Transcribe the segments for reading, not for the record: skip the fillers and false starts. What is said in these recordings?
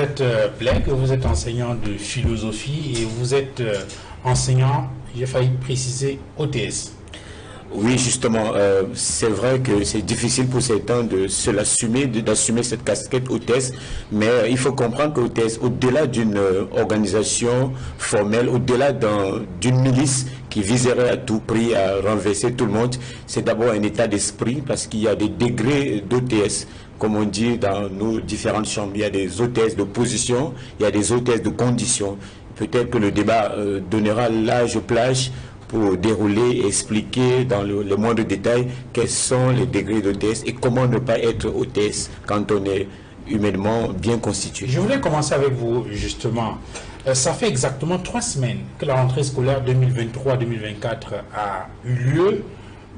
êtes Blake, vous êtes enseignant de philosophie et vous êtes enseignant, j'ai failli préciser, OTS. Oui, justement, c'est vrai que c'est difficile pour certains de se l'assumer, d'assumer cette casquette hôtesse, mais il faut comprendre que hôtesse, au-delà d'une organisation formelle, au-delà d'une milice qui viserait à tout prix à renverser tout le monde, c'est d'abord un état d'esprit, parce qu'il y a des degrés d'hôtesse. Comme on dit dans nos différentes chambres, il y a des hôtesses de position, il y a des hôtesses de condition. Peut-être que le débat donnera large plage pour dérouler et expliquer dans le moindre détail quels sont les degrés d'hôtesse et comment ne pas être hôtesse quand on est humainement bien constitué. Je voulais commencer avec vous, justement. Ça fait exactement 3 semaines que la rentrée scolaire 2023-2024 a eu lieu.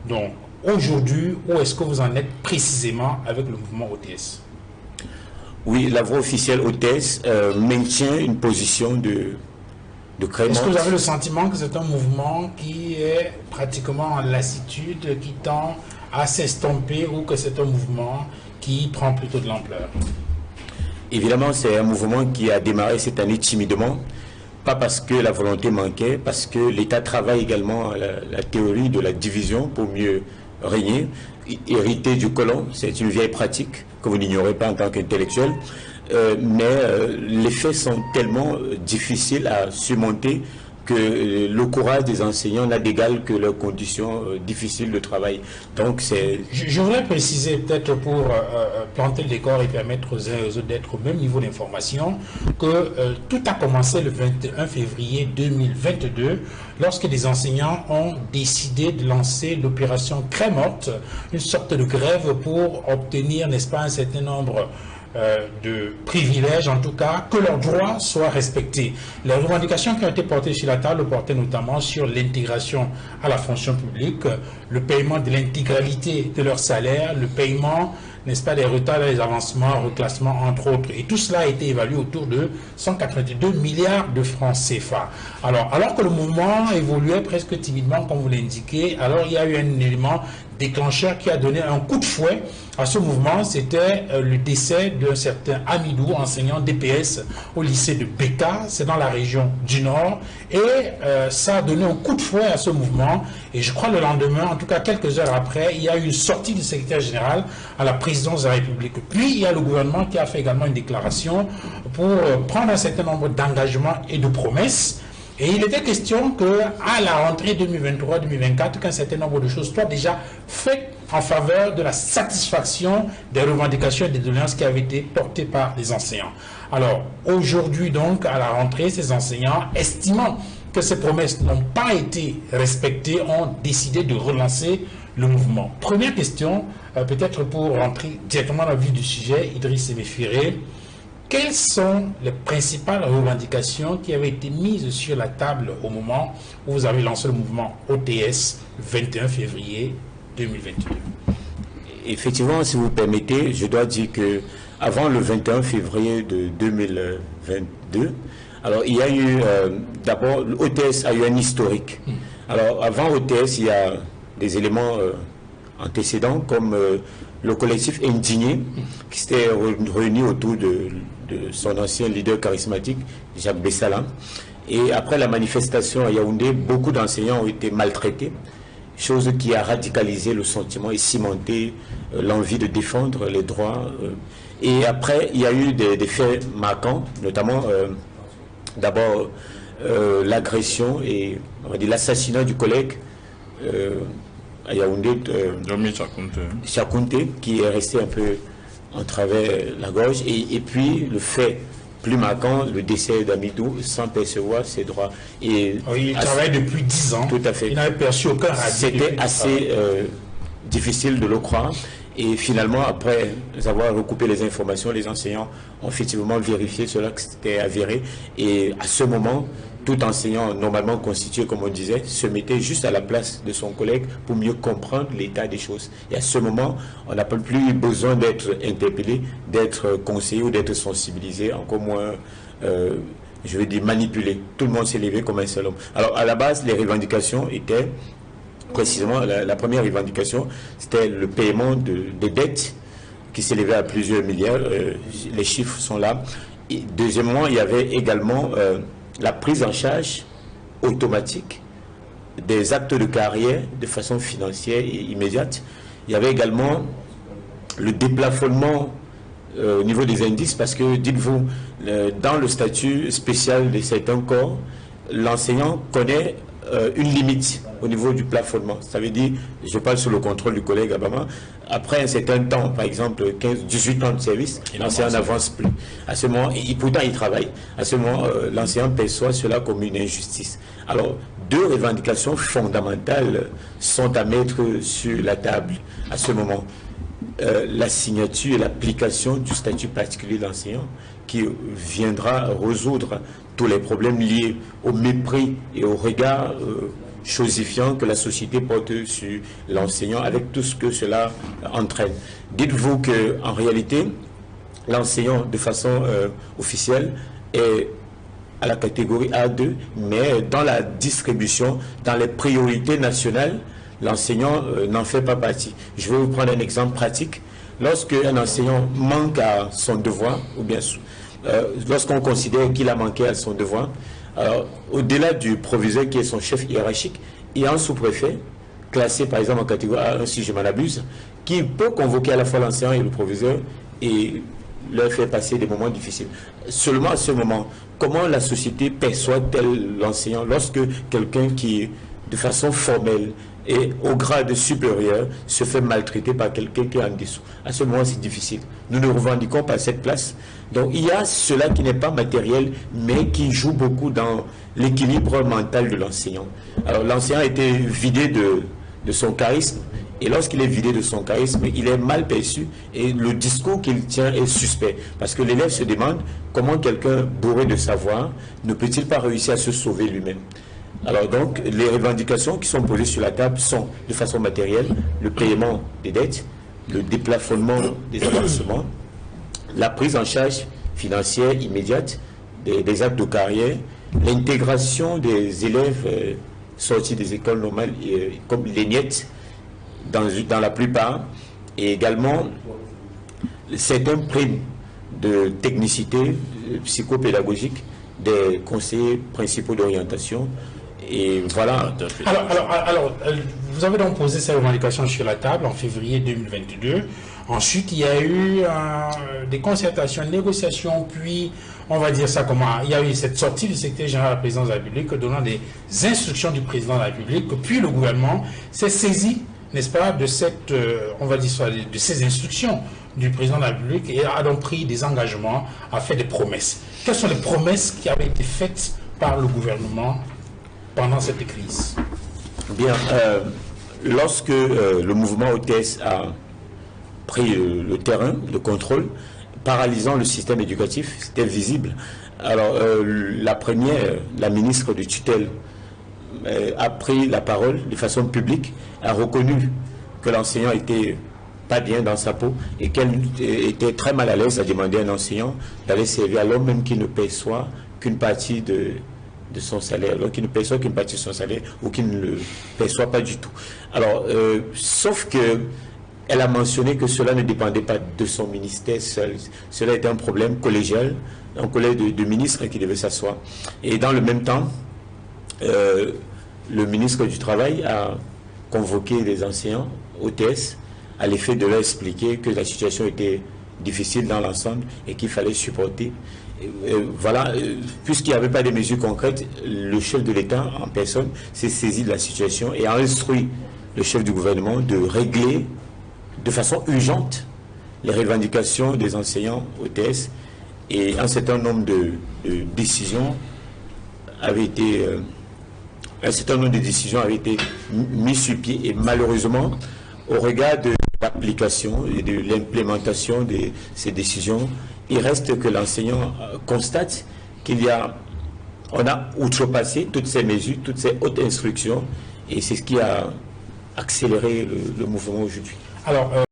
Donc, aujourd'hui, où est-ce que vous en êtes précisément avec le mouvement OTS? Oui, la voie officielle OTS maintient une position de crément. Est-ce que vous avez le sentiment que c'est un mouvement qui est pratiquement en lassitude, qui tend à s'estomper, ou que c'est un mouvement qui prend plutôt de l'ampleur? Évidemment, c'est un mouvement qui a démarré cette année timidement, pas parce que la volonté manquait, parce que l'État travaille également à la théorie de la division pour mieux régner, hérité du colon. C'est une vieille pratique que vous n'ignorez pas en tant qu'intellectuel. Mais les faits sont tellement difficiles à surmonter que le courage des enseignants n'a d'égal que leurs conditions difficiles de travail. Donc c'est... Je voudrais préciser, peut-être pour planter le décor et permettre aux uns et aux autres d'être au même niveau d'information, que tout a commencé le 21 février 2022, lorsque des enseignants ont décidé de lancer l'opération Crème Morte, une sorte de grève pour obtenir, n'est-ce pas, un certain nombre de privilèges, en tout cas, que leurs droits soient respectés. Les revendications qui ont été portées sur la table portaient notamment sur l'intégration à la fonction publique, le paiement de l'intégralité de leur salaire, le paiement, n'est-ce pas, des retards des avancements, reclassements, entre autres. Et tout cela a été évalué autour de 182 milliards de francs CFA. Alors que le mouvement évoluait presque timidement, comme vous l'indiquez, alors il y a eu un élément déclencheur qui a donné un coup de fouet à ce mouvement. C'était le décès d'un certain Amidou, enseignant DPS au lycée de Beka, c'est dans la région du Nord, et ça a donné un coup de fouet à ce mouvement. Et je crois le lendemain, en tout cas quelques heures après, il y a eu une sortie du secrétaire général à la présidence de la République. Puis il y a le gouvernement qui a fait également une déclaration pour prendre un certain nombre d'engagements et de promesses. Et il était question qu'à la rentrée 2023-2024, qu'un certain nombre de choses soient déjà faites en faveur de la satisfaction des revendications et des doléances qui avaient été portées par les enseignants. Alors, aujourd'hui donc, à la rentrée, ces enseignants, estimant que ces promesses n'ont pas été respectées, ont décidé de relancer le mouvement. Première question, peut-être pour rentrer directement dans le vif du sujet, Idriss Emefiele. Quelles sont les principales revendications qui avaient été mises sur la table au moment où vous avez lancé le mouvement OTS le 21 février 2022? Effectivement, si vous permettez, je dois dire que avant le 21 février de 2022, alors il y a eu, d'abord, l'OTS a eu un historique. Alors avant OTS, il y a des éléments antécédents comme le collectif Indigné qui s'était réuni autour de son ancien leader charismatique, Jacques Bessalam. Et après la manifestation à Yaoundé, beaucoup d'enseignants ont été maltraités, chose qui a radicalisé le sentiment et cimenté l'envie de défendre les droits. Et après, il y a eu des faits marquants, notamment d'abord l'agression et l'assassinat du collègue à Yaoundé, Chakounte, qui est resté un peu en travers la gorge, et puis le fait plus marquant, le décès d'Amidou sans percevoir ses droits. Et oui, il travaille depuis 10 ans. Tout à fait. Il n'avait perçu aucun radis. C'était assez difficile de le croire. Et finalement, après avoir recoupé les informations, les enseignants ont effectivement vérifié cela, que c'était avéré. Et à ce moment, tout enseignant normalement constitué, comme on disait, se mettait juste à la place de son collègue pour mieux comprendre l'état des choses. Et à ce moment, on n'a pas plus besoin d'être interpellé, d'être conseillé ou d'être sensibilisé, encore moins, je veux dire, manipulé. Tout le monde s'est levé comme un seul homme. Alors, à la base, les revendications étaient, précisément, la première revendication, c'était le paiement des dettes qui s'élevait à plusieurs milliards. Les chiffres sont là. Et deuxièmement, il y avait également la prise en charge automatique des actes de carrière de façon financière et immédiate. Il y avait également le déplafonnement au niveau des indices, parce que, dites-vous, dans le statut spécial de certains corps, l'enseignant connaît une limite au niveau du plafonnement. Ça veut dire, je parle sous le contrôle du collègue Abama, après un certain temps, par exemple 18 ans de service, l'enseignant n'avance plus. À ce moment, pourtant il travaille. À ce moment, l'enseignant perçoit cela comme une injustice. Alors, deux revendications fondamentales sont à mettre sur la table à ce moment. La signature et l'application du statut particulier d'enseignant qui viendra résoudre tous les problèmes liés au mépris et au regard chosifiant que la société porte sur l'enseignant, avec tout ce que cela entraîne. Dites-vous qu'en réalité, l'enseignant, de façon officielle, est à la catégorie A2, mais dans la distribution, dans les priorités nationales, l'enseignant n'en fait pas partie. Je vais vous prendre un exemple pratique. Lorsque un enseignant manque à son devoir, ou bien lorsqu'on considère qu'il a manqué à son devoir, au-delà du proviseur qui est son chef hiérarchique, il y a un sous-préfet, classé par exemple en catégorie A1, si je m'en abuse, qui peut convoquer à la fois l'enseignant et le proviseur et leur faire passer des moments difficiles. Seulement à ce moment, comment la société perçoit-elle l'enseignant lorsque quelqu'un qui, de façon formelle et au grade supérieur, se fait maltraiter par quelqu'un qui est en dessous? À ce moment, c'est difficile. Nous ne revendiquons pas cette place. Donc, il y a cela qui n'est pas matériel, mais qui joue beaucoup dans l'équilibre mental de l'enseignant. Alors, l'enseignant a été vidé de son charisme, et lorsqu'il est vidé de son charisme, il est mal perçu, et le discours qu'il tient est suspect. Parce que l'élève se demande comment quelqu'un bourré de savoir ne peut-il pas réussir à se sauver lui-même. Alors donc, les revendications qui sont posées sur la table sont, de façon matérielle, le paiement des dettes, le déplafonnement des avances, la prise en charge financière immédiate des actes de carrière, l'intégration des élèves sortis des écoles normales, comme les NIET, dans la plupart, et également certains primes de technicité psychopédagogique des conseillers principaux d'orientation. Et voilà. Alors, vous avez donc posé ces revendications sur la table en février 2022. Ensuite, il y a eu des concertations, négociations, puis, on va dire ça comment, il y a eu cette sortie du secrétaire général de la présidence de la République donnant des instructions du président de la République, puis le gouvernement s'est saisi, n'est-ce pas, de cette, on va dire ça, de ces instructions du président de la République et a donc pris des engagements, a fait des promesses. Quelles sont les promesses qui avaient été faites par le gouvernement pendant cette crise? Bien, lorsque le mouvement OTS a pris le terrain, le contrôle, paralysant le système éducatif, c'était visible. Alors, la première, la ministre de tutelle, a pris la parole de façon publique, a reconnu que l'enseignant était pas bien dans sa peau et qu'elle était très mal à l'aise à demander à un enseignant d'aller servir à l'homme même qui ne perçoit qu'une partie de son salaire, alors qu'il ne perçoit qu'une partie de son salaire ou qu'il ne le perçoit pas du tout. Alors, sauf que elle a mentionné que cela ne dépendait pas de son ministère seul. Cela était un problème collégial, un collège de ministres qui devait s'asseoir. Et dans le même temps, le ministre du Travail a convoqué les enseignants OTS à l'effet de leur expliquer que la situation était difficile dans l'ensemble et qu'il fallait supporter. Voilà, puisqu'il n'y avait pas de mesures concrètes, le chef de l'État en personne s'est saisi de la situation et a instruit le chef du gouvernement de régler de façon urgente les revendications des enseignants OTS, et un certain nombre de décisions avaient été mis sur pied, et malheureusement, au regard de l'application et de l'implémentation de ces décisions, il reste que l'enseignant constate on a outrepassé toutes ces mesures, toutes ces hautes instructions, et c'est ce qui a accéléré le mouvement aujourd'hui. Alors,